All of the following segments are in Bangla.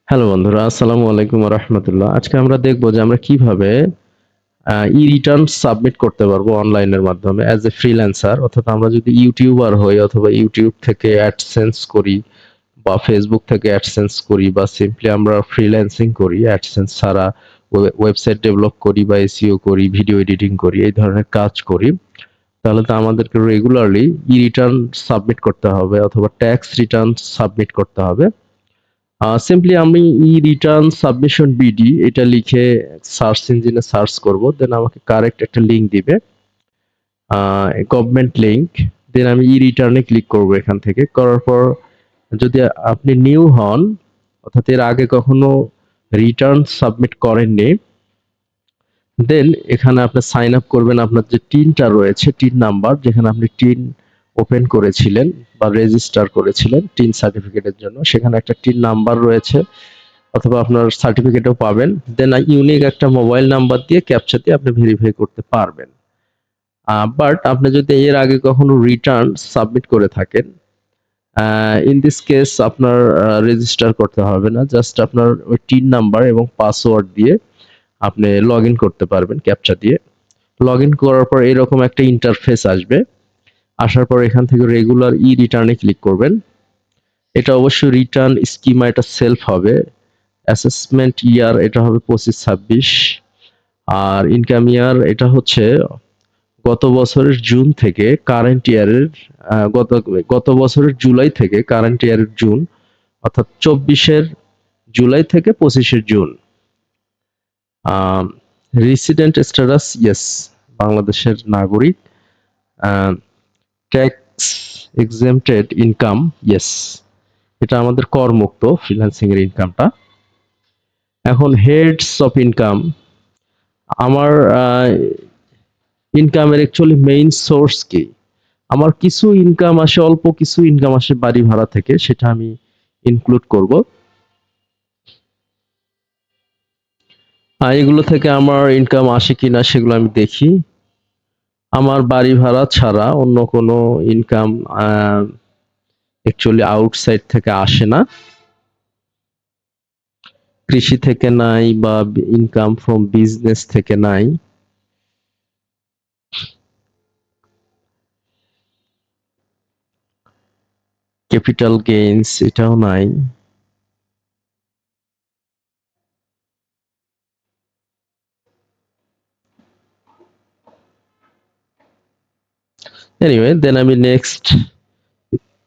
হ্যালো বন্ধুরা, আসসালামু আলাইকুম ওয়া রাহমাতুল্লাহ। আজকে আমরা দেখব যে আমরা কিভাবে ই-রিটার্ন সাবমিট করতে পারবো অনলাইনের মাধ্যমে অ্যাজ এ ফ্রিল্যান্সার। অর্থাৎ আমরা যদি ইউটিউবার হই অথবা ইউটিউব থেকে অ্যাডসেন্স করি বা ফেসবুক থেকে অ্যাডসেন্স করি বা সিম্পলি আমরা ফ্রিল্যান্সিং করি অ্যাডসেন্স ছাড়া, ওয়েবসাইট ডেভেলপ করি বা এসইও করি, ভিডিও এডিটিং করি, এই ধরনের কাজ করি, তাহলে তো আমাদেরকে রেগুলারলি ই-রিটার্ন সাবমিট করতে হবে অথবা ট্যাক্স রিটার্ন সাবমিট করতে হবে। সিম্পলি আমি ই-রিটার্ন সাবমিশন বিডি এটা লিখে সার্চ ইঞ্জিনে সার্চ করব, দেন আমাকে কারেক্ট একটা লিঙ্ক দিবে, গভর্নমেন্ট লিঙ্ক। দেন আমি ই-রিটার্নে ক্লিক করব। এখান থেকে করার পর যদি আপনি নিউ হন, অর্থাৎ এর আগে কখনো রিটার্ন সাবমিট করেননি, দেন এখানে আপনি সাইন আপ করবেন। আপনার যে টিনটা রয়েছে, টিন নাম্বার, যেখানে আপনি টিন ওপেন করেছিলেন বা রেজিস্টার করেছিলেন টিন সার্টিফিকেটের জন্য, সেখানে একটা টিন নাম্বার রয়েছে, অথবা আপনার সার্টিফিকেটও পাবেন। দেন ইউনিক একটা মোবাইল নাম্বার দিয়ে ক্যাপচা দিয়ে আপনি ভেরিফাই করতে পারবেন। বাট আপনি যদি এর আগে কখনো রিটার্ন সাবমিট করে থাকেন, ইন দিস কেস আপনার রেজিস্টার করতে হবে না, জাস্ট আপনার ওই টিন নাম্বার এবং পাসওয়ার্ড দিয়ে আপনি লগ ইন করতে পারবেন ক্যাপচা দিয়ে। লগ ইন করার পর এরকম একটা ইন্টারফেস আসবে। আসার পর এখান থেকে রেগুলার ই রিটার্নে ক্লিক করবেন। এটা অবশ্যই রিটার্ন স্কিমা, এটা সেলফ হবে। অ্যাসেসমেন্ট ইয়ার এটা হবে 25-26, আর ইনকাম ইয়ার এটা হচ্ছে গত বছরের জুন থেকে কারেন্ট ইয়ারের, গত গত বছরের জুলাই থেকে কারেন্ট ইয়ারের জুন, অর্থাৎ 24-এর জুলাই থেকে 25-এর জুন। রেসিডেন্ট স্ট্যাটাস ইয়েস, বাংলাদেশের নাগরিক। ট্যাক্স এক্সেম্পটেড ইনকাম ইয়েস, এটা আমাদের করমুক্ত ফ্রিল্যান্সিং এর ইনকামটা। এখন হেডস অফ ইনকাম, আমার ইনকামের অ্যাকচুয়ালি মেইন সোর্স কি? আমার কিছু ইনকাম আসে, অল্প কিছু ইনকাম আসে বাড়ি ভাড়া থেকে, সেটা আমি ইনক্লুড করব। এগুলো থেকে আমার ইনকাম আসে কিনা সেগুলো আমি দেখি। আমার বাড়ি ভাড়া ছাড়া অন্য কোনো ইনকাম অ্যাকচুয়ালি আউটসাইড থেকে আসে না। কৃষি থেকে নাই বা ইনকাম ফ্রম বিজনেস থেকে নাই। ক্যাপিটাল গেইনস এটাও নাই। এনিওয়ে, দেন আমি নেক্সট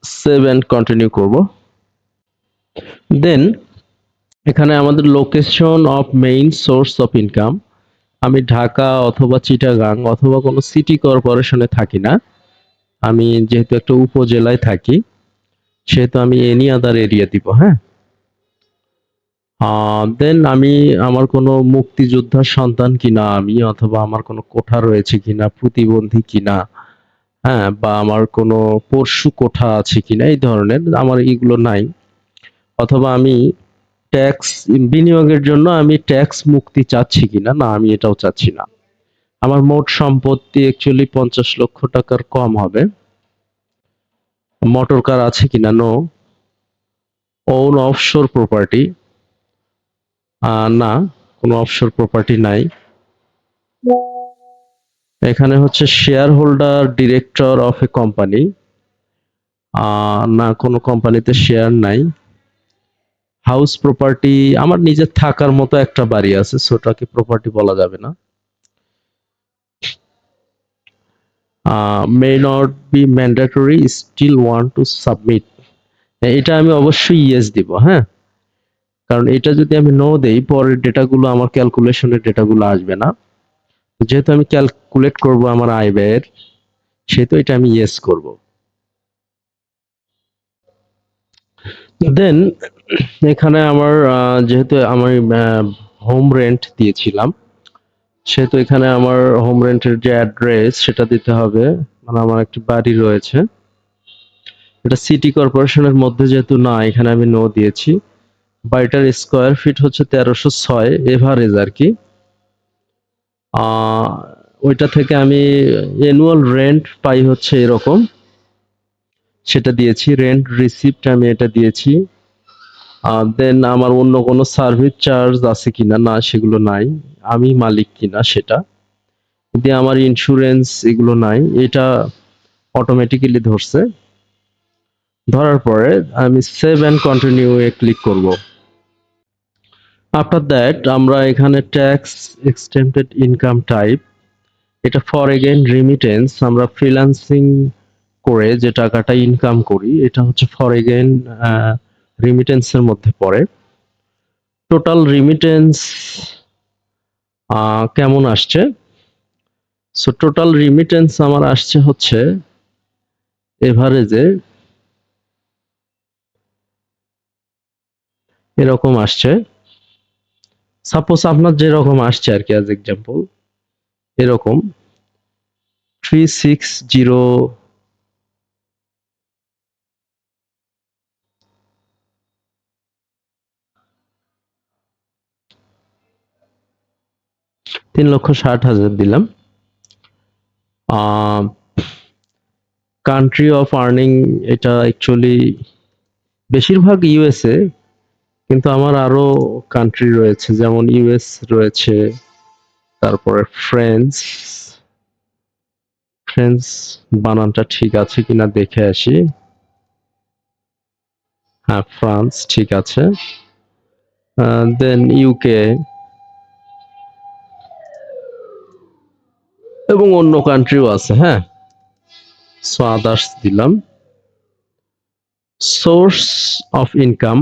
সেভ এন্ড কন্টিনিউ করব। দেন এখানে আমাদের location of main source of income, আমি ঢাকা অথবা চিটাগাং অথবা কোনো সিটি কর্পোরেশনে থাকি না। আমি যেহেতু একটা উপজেলায় থাকি, সেহেতু আমি এনি আদার এরিয়া দিব। হ্যাঁ, দেন আমি আমার কোনো মুক্তিযোদ্ধার সন্তান কিনা আমি, অথবা আমার কোনো কোঠা রয়েছে কিনা, প্রতিবন্ধী কিনা, হ্যাঁ, বা আমার কোনো পশু কোঠা আছে কিনা, এই ধরনের আমার এগুলো নাই। অথবা আমি ট্যাক্স বিনিয়োগের জন্য আমি ট্যাক্স মুক্তি চাচ্ছি কিনা, না আমি এটাও চাচ্ছি না। আমার মোট সম্পত্তি অ্যাকচুয়ালি 50 লক্ষ টাকার কম হবে। মোটর কার আছে কিনা, নো। ওন অফশোর প্রপার্টি, না, কোনো অফশোর প্রপার্টি নাই। এখানে হচ্ছে share holder director of a company, না, কোনো কোম্পানিতে শেয়ার নাই। হাউস প্রপার্টি, আমার নিজের থাকার মতো একটা বাড়ি আছে, সো ওটাকে প্রপার্টি বলা যাবে না। May not be mandatory, still want to submit, এটা আমি অবশ্যই ইয়েস দিব। হ্যাঁ, কারণ এটা যদি আমি নো দেই, পরের ডেটাগুলো আমার ক্যালকুলেশনের ডেটাগুলো আসবে না। যেহেতু আমি ক্যালকুলেট করব আমার আয় ব্যয়ের, সেহেতু এটা আমি ইয়েস করব। দেন এখানে আমার যেহেতু আমার হোম রেন্ট দিয়েছিলাম, সেহেতু এখানে আমার হোম রেন্টের যে অ্যাড্রেস সেটা দিতে হবে। মানে আমার একটি বাড়ি রয়েছে, এটা সিটি কর্পোরেশনের মধ্যে যেহেতু না, এখানে আমি নো দিয়েছি। বাড়িটার স্কোয়ার ফিট হচ্ছে 1306 এভারেজ আর কি। আহ, ওইটা থেকে আমি অ্যানুয়াল রেন্ট পাই হচ্ছে এরকম, সেটা দিয়েছি। রেন্ট রিসিপ্ট আমি এটা দিয়েছি। দেন আমার অন্য কোনো সার্ভিস চার্জ আছে কিনা, না সেগুলো নাই। আমি মালিক কিনা সেটা। দিয়ে আমার ইন্স্যুরেন্স এগুলো নাই, এটা অটোমেটিক্যালি ধরছে। ধরার পরে আমি save and continue A click করব। আফটার দ্যাট আমরা এখানে ট্যাক্স এক্সটেম্পটেড ইনকাম টাইপ, এটা ফর এগেইন রিমিটেন্স, আমরা ফ্রিল্যান্সিং করে যে টাকাটা ইনকাম করি এটা হচ্ছে ফর এগেইন রিমিটেন্সের মধ্যে পড়ে। টোটাল রিমিটেন্স কেমন আসছে? সো টোটাল রিমিটেন্স আমার আসছে হচ্ছে এভারেজে এরকম আসছে। সাপোজ আপনার যেরকম আসছে আর কি, অ্যাজ এক্সাম্পল এরকম 360 3,60,000 দিলাম। কান্ট্রি অফ আর্নিং এটা অ্যাকচুয়ালি বেশিরভাগ ইউএসএ, কিন্তু আমার আরো কান্ট্রি রয়েছে, যেমন ইউএস রয়েছে, তারপরে ফ্রান্স। ফ্রান্স বানানটা ঠিক আছে কিনা দেখে আসি। হ্যাঁ, ফ্রান্স ঠিক আছে। দেন ইউকে এবং অন্য কান্ট্রিও আছে। হ্যাঁ, সো আদার্স দিলাম। Source of income,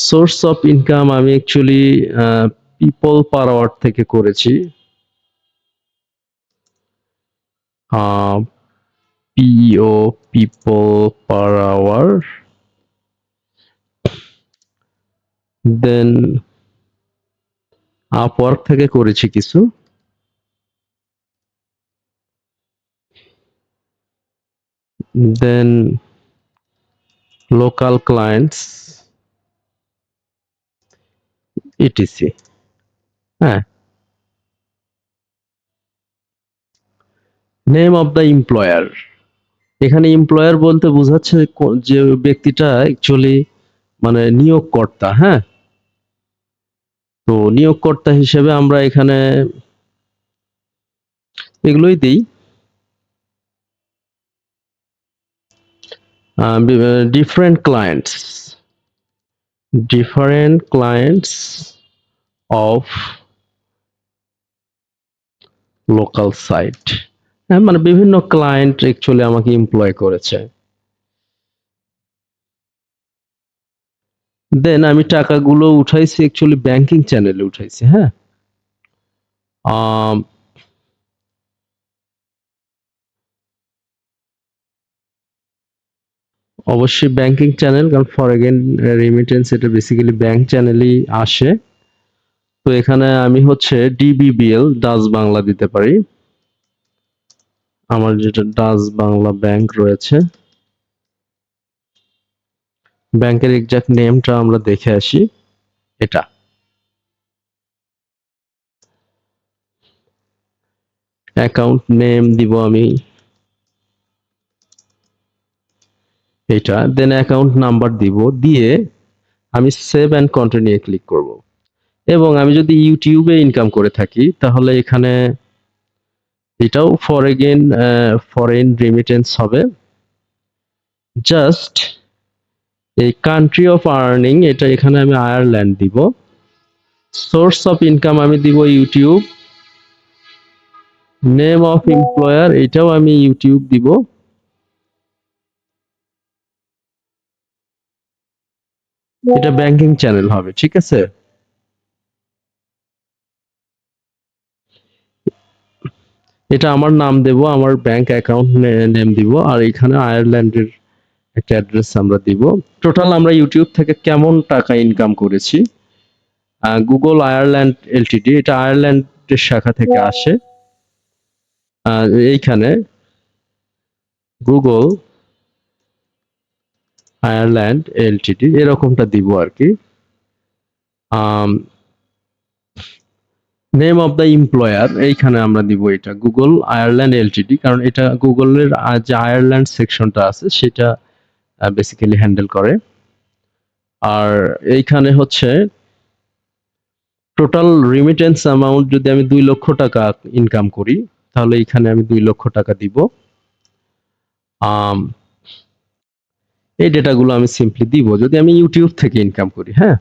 source of income আমি অ্যাকচুয়ালি পিপল পার আওয়ার থেকে করেছি। পিও পিপল পার আওয়ার, দেন আপওয়ার্ক থেকে করেছি কিছু, দেন লোকাল ক্লায়েন্টস ইটিসি। হ্যাঁ, নেম অফ দ্য এমপ্লয়ার, এখানে এমপ্লয়ার বলতে বোঝাচ্ছে যে ব্যক্তিটা অ্যাকচুয়ালি মানে নিয়োগকর্তা। হ্যাঁ, তো নিয়োগকর্তা হিসেবে আমরা এখানে এগুলোই দিই। Different clients, different clients of local site. হ্যাঁ, মানে বিভিন্ন ক্লায়েন্ট অ্যাকচুয়ালি আমাকে এমপ্লয় করেছে। দেন আমি টাকাগুলো উঠাইছি অ্যাকচুয়ালি ব্যাংকিং চ্যানেলে উঠাইছি। হ্যাঁ, আম, অবশ্যই ব্যাংকিং চ্যানেল, কারণ ফরেন রেমিটেন্স এটা বেসিক্যালি ব্যাংক চ্যানেলই আসে। তো এখানে আমি হচ্ছে ডিবিবিএল ডাচ বাংলা দিতে পারি, আমার যেটা ডাচ বাংলা ব্যাংক রয়েছে। ব্যাংকের এক্সাক্ট নেমটা আমরা দেখে আসি। এটা অ্যাকাউন্ট নেম দিব আমি এটা, দেন অ্যাকাউন্ট নাম্বার দিব, দিয়ে আমি সেভ অ্যান্ড কন্টিনিউ ক্লিক করব। এবং আমি যদি ইউটিউবে ইনকাম করে থাকি তাহলে এখানে এটাও ফর এগেইন ফরেন রেমিটেন্স হবে। জাস্ট এই কান্ট্রি অফ আর্নিং এটা এখানে আমি আয়ারল্যান্ড দিব। সোর্স অফ ইনকাম আমি দিব ইউটিউব। নেম অফ এমপ্লয়ার এটাও আমি ইউটিউব দিব। এটা ব্যাংকিং চ্যানেল হবে, ঠিক আছে। এটা আমার নাম দেব, আমার ব্যাংক অ্যাকাউন্ট নেম দিব, আর এখানে আয়ারল্যান্ডের একটা অ্যাড্রেস আমরা দিব। টোটাল আমরা ইউটিউব থেকে কেমন টাকা ইনকাম করেছি, গুগল আয়ারল্যান্ড এলটিডি, এটা আয়ারল্যান্ডের শাখা থেকে আসে। এইখানে গুগল আয়ারল্যান্ড এলটিডি এরকমটা দিব আর কি। নেম অফ দ্য এমপ্লয়ার এইখানে আমরা দিব এটা গুগল আয়ারল্যান্ড এলটিডি, কারণ এটা গুগলের যে আয়ারল্যান্ড সেকশনটা আছে সেটা বেসিক্যালি হ্যান্ডেল করে। আর এইখানে হচ্ছে টোটাল রিমিটেন্স অ্যামাউন্ট যদি আমি 2 লক্ষ টাকা ইনকাম করি তাহলে এখানে আমি 2 লক্ষ টাকা দিব। আম, এই ডেটাগুলো আমি সিম্পলি দিব যদি আমি ইউটিউব থেকে ইনকাম করি। হ্যাঁ,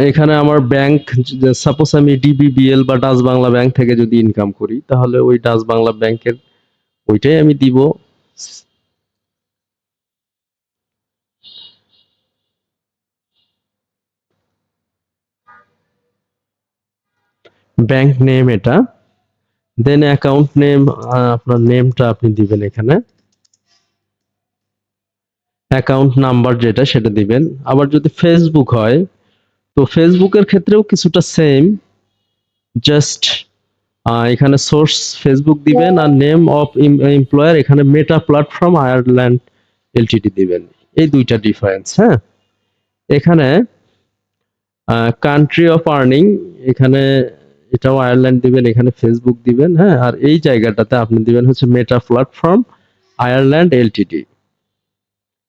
এখানে আমার ব্যাংক, সাপোজ আমি ডিবিবিএল বা ডাচ বাংলা ব্যাংক থেকে যদি ইনকাম করি তাহলে ওই ডাচ বাংলা ব্যাংকের ওইটাই আমি দিব। ব্যাংক নেম এটা, দেন অ্যাকাউন্ট নেম, আপনার নেমটা আপনি দিবেন এখানে, অ্যাকাউন্ট নাম্বার যেটা সেটা দিবেন। আবার যদি ফেসবুক হয় তো ফেসবুকের ক্ষেত্রেও কিছুটা সেম, জাস্ট এখানে সোর্স ফেসবুক দিবেন আর নেম অফ এমপ্লয়ার এখানে মেটা প্ল্যাটফর্ম আয়ারল্যান্ড এলটিডি দিবেন। এই দুইটা ডিফারেন্স। হ্যাঁ, এখানে কান্ট্রি অফ আর্নিং এখানে এটাও আয়ারল্যান্ড দিবেন, এখানে ফেসবুক দিবেন। হ্যাঁ, আর এই জায়গাটাতে আপনি দিবেন হচ্ছে মেটা প্ল্যাটফর্ম আয়ারল্যান্ড এলটিডি,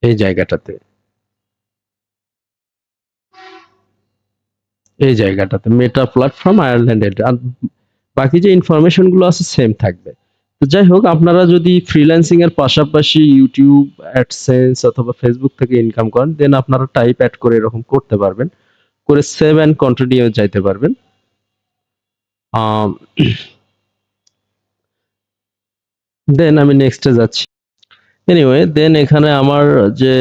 এই জায়গাটাতে, এই জায়গাটাতে মেটা প্ল্যাটফর্ম আয়ারল্যান্ড এলটিডি। আর বাকি যে ইনফরমেশন গুলো আছে সেম থাকবে। তো যাই হোক, আপনারা যদি ফ্রিল্যান্সিং এর পাশাপাশি ইউটিউব অ্যাডসেন্স অথবা ফেসবুক থেকে ইনকাম করেন দেন আপনারা টাইপ অ্যাড করে এরকম করতে পারবেন, করে সেভ অ্যান্ড কন্টিনিউ যাইতে পারবেন। দেন আমি নেক্সটে যাচ্ছি। এনিওয়ে, দেন এখানে আমার যে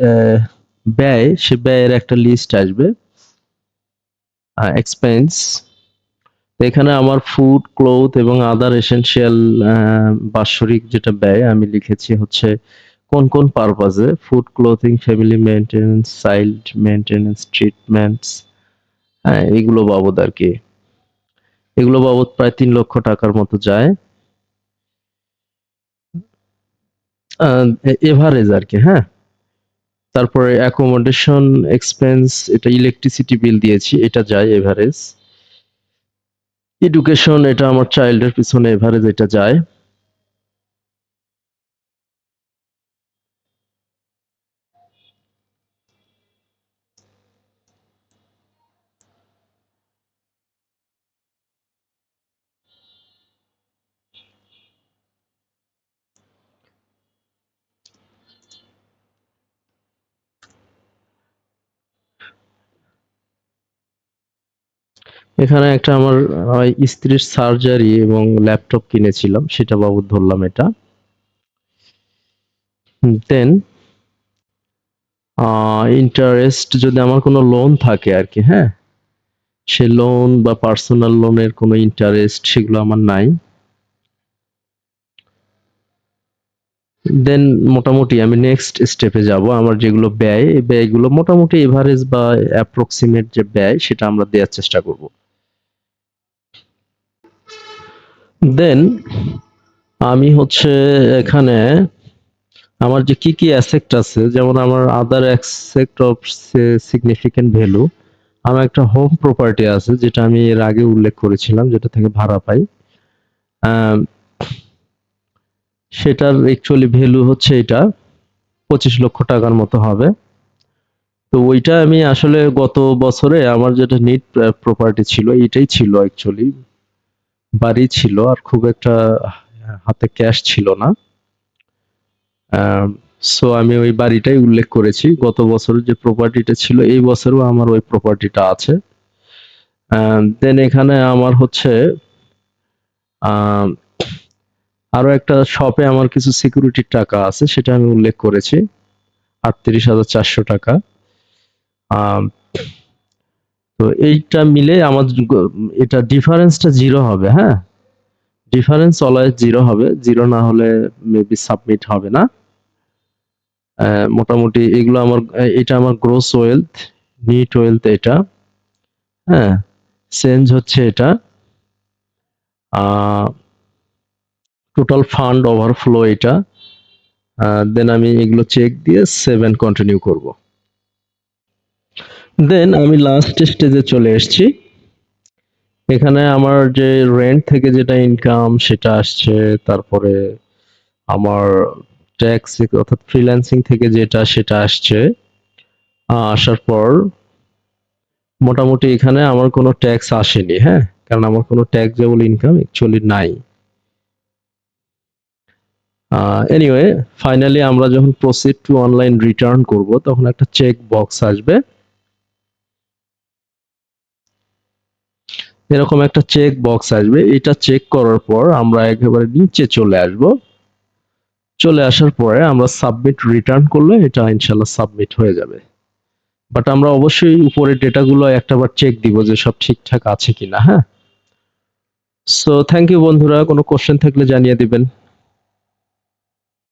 আহ, ব্যয়, সে ব্যয়ের একটা লিস্ট আসবে, এক্সপেন্স। এখানে আমার ফুড, ক্লোথ এবং আদার এসেনশিয়াল বাৎসরিক যেটা ব্যয় আমি লিখেছি হচ্ছে কোন কোন পারপাজে: food, clothing, family maintenance, child maintenance, treatments. হ্যাঁ, এগুলো বাবদ আর কি, এগুলো বাবদ প্রায় 3 লক্ষ টাকার মতো যায়, এভারেজ আর কি। হ্যাঁ, তারপরে অ্যাকোমোডেশন এক্সপেন্স, এটা ইলেকট্রিসিটি বিল দিয়েছি, এটা যায় এভারেজ। এডুকেশন, এটা আমার চাইল্ডের পিছনে এভারেজ এটা যায়। এখানে একটা আমার স্ত্রীর সার্জারি এবং ল্যাপটপ কিনেছিলাম, সেটা বাবদ ধরলাম এটা। দেন ইন্টারেস্ট, যদি আমার কোনো লোন থাকে আর কি। হ্যাঁ, সে লোন বা পার্সোনাল লোনের কোনো ইন্টারেস্ট সেগুলো আমার নাই। দেন মোটামুটি আমি নেক্সট স্টেপে যাব। আমার যেগুলো ব্যয়, এই ব্যয়গুলো মোটামুটি এভারেজ বা অ্যাপ্রক্সিমেট যে ব্যয় সেটা আমরা দেওয়ার চেষ্টা করব। দেন আমি হচ্ছে এখানে আমার যে কি কি অ্যাসেট আছে, যেমন আমার আদার অ্যাসেট অফ সিগনিফিকেন্ট ভ্যালু, আমার একটা হোম প্রপার্টি আছে যেটা আমি এর আগে উল্লেখ করেছিলাম, যেটা থেকে ভাড়া পাই। আহ, সেটার অ্যাকচুয়ালি ভ্যালু হচ্ছে এটা 25 লক্ষ টাকার মতো হবে। তো ওইটা আমি আসলে গত বছরে আমার যেটা নিট প্রপার্টি ছিল এটাই ছিল অ্যাকচুয়ালি, বাড়ি ছিল আর খুব একটা হাতে ক্যাশ ছিল না। সো আমি ওই বাড়িটাই উল্লেখ করেছি। গত বছরের যে প্রপার্টিটা ছিল এই বছরও আমার ওই প্রপার্টিটা আছে। দেন এখানে আমার হচ্ছে আহ, আরো একটা শপে আমার কিছু সিকিউরিটির টাকা আছে, সেটা আমি উল্লেখ করেছি, 38,400 টাকা। আহ, তো এইটা মিলে আমার এটা ডিফারেন্সটা জিরো হবে। হ্যাঁ, ডিফারেন্স অলওয়েজ জিরো হবে, জিরো না হলে মেবি সাবমিট হবে না। মোটামুটি এগুলো আমার, এটা আমার গ্রোস ওয়েলথ, নিট ওয়েলথ এটা। হ্যাঁ, চেঞ্জ হচ্ছে এটা, টোটাল ফান্ড ওভারফ্লো এটা। দেন আমি এগুলো চেক দিয়ে সেভ এন্ড কন্টিনিউ করব। দেন আমি লাস্ট স্টেজে চলে এসেছি। এখানে আমার যে রেন্ট থেকে যেটা ইনকাম সেটা আসছে, তারপরে আমার ট্যাক্স অর্থাৎ ফ্রিল্যান্সিং থেকে যেটা সেটা আসছে। আসার পর মোটামুটি এখানে আমার কোনো ট্যাক্স আসেনি, হ্যাঁ? কারণ আমার কোনো ট্যাক্সেবল ইনকাম অ্যাকচুয়ালি নাই। এনিওয়ে, ফাইনালি আমরা যখন প্রসিড টু অনলাইন রিটার্ন করব তখন একটা চেক বক্স আসবে। এরকম একটা চেক বক্স আসবে। এটা চেক করার পর আমরা একেবারে নিচে চলে আসব। চলে আসার পরে আমরা সাবমিট রিটার্ন করলে এটা ইনশাআল্লাহ সাবমিট হয়ে যাবে। বাট আমরা অবশ্যই উপরের ডেটাগুলো একটাবার চেক দিব যে সব ঠিকঠাক আছে কিনা, হ্যাঁ? সো থ্যাংক ইউ বন্ধুরা, কোনো কোশ্চেন থাকলে জানিয়ে দিবেন।